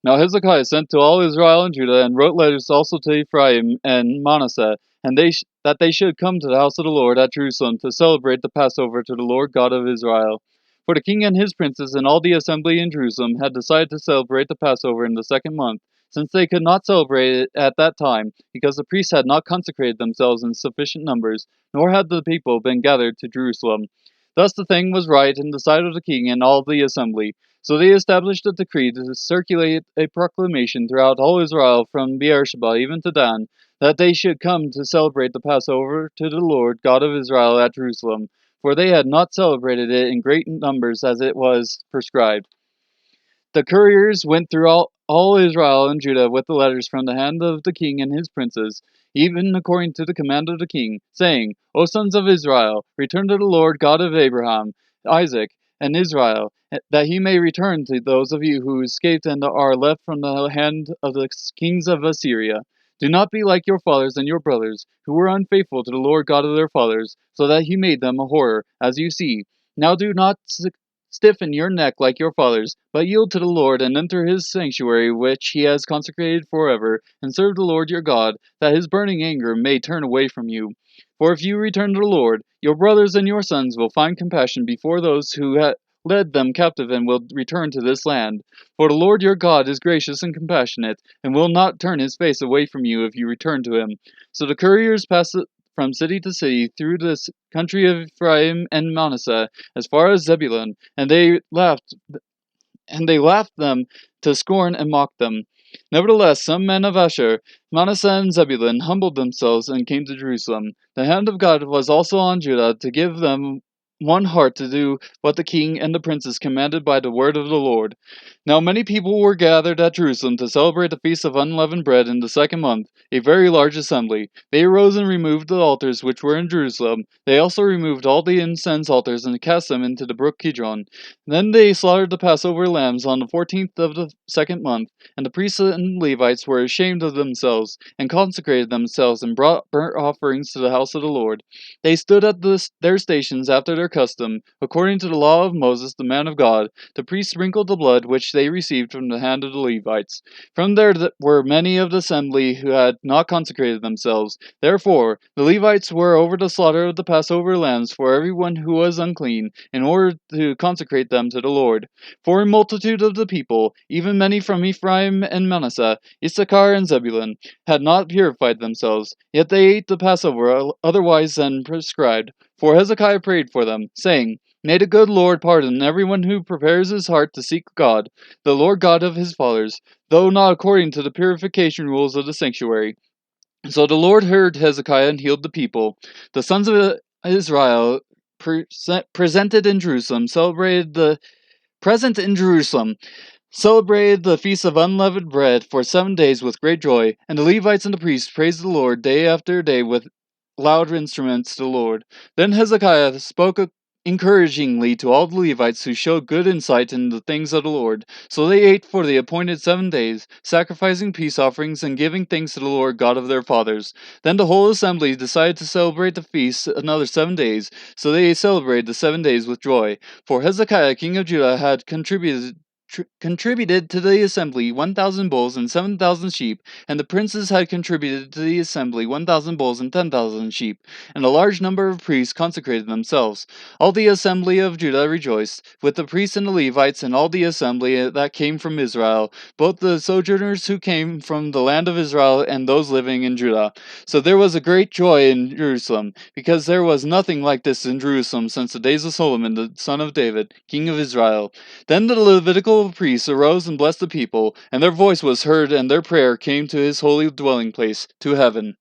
Now Hezekiah sent to all Israel and Judah, and wrote letters also to Ephraim and Manasseh, and that they should come to the house of the Lord at Jerusalem to celebrate the Passover to the Lord God of Israel. For the king and his princes and all the assembly in Jerusalem had decided to celebrate the Passover in the 2nd month, since they could not celebrate it at that time, because the priests had not consecrated themselves in sufficient numbers, nor had the people been gathered to Jerusalem. Thus the thing was right in the sight of the king and all the assembly. So they established a decree to circulate a proclamation throughout all Israel from Beersheba even to Dan, that they should come to celebrate the Passover to the Lord God of Israel at Jerusalem, for they had not celebrated it in great numbers as it was prescribed. The couriers went through all Israel and Judah with the letters from the hand of the king and his princes, even according to the command of the king, saying, O sons of Israel, return to the Lord God of Abraham, Isaac, and Israel, that he may return to those of you who escaped and are left from the hand of the kings of Assyria. Do not be like your fathers and your brothers, who were unfaithful to the Lord God of their fathers, so that he made them a horror, as you see. Now do not stiffen your neck like your fathers, but yield to the Lord and enter his sanctuary which he has consecrated forever, and serve the Lord your God, that his burning anger may turn away from you. For if you return to the Lord, your brothers and your sons will find compassion before those who led them captive and will return to this land. For the Lord your God is gracious and compassionate, and will not turn his face away from you if you return to him. So the couriers passed from city to city through the country of Ephraim and Manasseh, as far as Zebulun, and they laughed them to scorn and mocked them. Nevertheless, some men of Asher, Manasseh, and Zebulun humbled themselves and came to Jerusalem. The hand of God was also on Judah to give them one heart to do what the king and the princes commanded by the word of the Lord. Now many people were gathered at Jerusalem to celebrate the feast of unleavened bread in the 2nd month, a very large assembly. They arose and removed the altars which were in Jerusalem. They also removed all the incense altars and cast them into the brook Kidron. Then they slaughtered the Passover lambs on the 14th of the 2nd month, and the priests and Levites were ashamed of themselves, and consecrated themselves, and brought burnt offerings to the house of the Lord. They stood at their stations after their custom, according to the law of Moses the man of God. The priests sprinkled the blood which they received from the hand of the Levites. From there were many of the assembly who had not consecrated themselves. Therefore the Levites were over the slaughter of the Passover lambs for everyone who was unclean, in order to consecrate them to the Lord. For a multitude of the people, even many from Ephraim and Manasseh, Issachar and Zebulun, had not purified themselves, yet they ate the Passover otherwise than prescribed. For Hezekiah prayed for them, saying, May the good Lord pardon everyone who prepares his heart to seek God, the Lord God of his fathers, though not according to the purification rules of the sanctuary. So the Lord heard Hezekiah and healed the people. The sons of Israel presented in Jerusalem present in Jerusalem celebrated the feast of unleavened bread for 7 days with great joy, and the Levites and the priests praised the Lord day after day with loud instruments to the Lord. Then Hezekiah spoke encouragingly to all the Levites who showed good insight in the things of the Lord. So they ate for the appointed 7 days, sacrificing peace offerings and giving thanks to the Lord God of their fathers. Then the whole assembly decided to celebrate the feast another 7 days, so they celebrated the 7 days with joy. For Hezekiah king of Judah had contributed to the assembly 1,000 bulls and 7,000 sheep, and the princes had contributed to the assembly 1,000 bulls and 10,000 sheep, and a large number of priests consecrated themselves. All the assembly of Judah rejoiced, with the priests and the Levites and all the assembly that came from Israel, both the sojourners who came from the land of Israel and those living in Judah. So there was a great joy in Jerusalem, because there was nothing like this in Jerusalem since the days of Solomon the son of David, king of Israel. Then the Levitical priests arose and blessed the people, and their voice was heard, and their prayer came to his holy dwelling place, to heaven.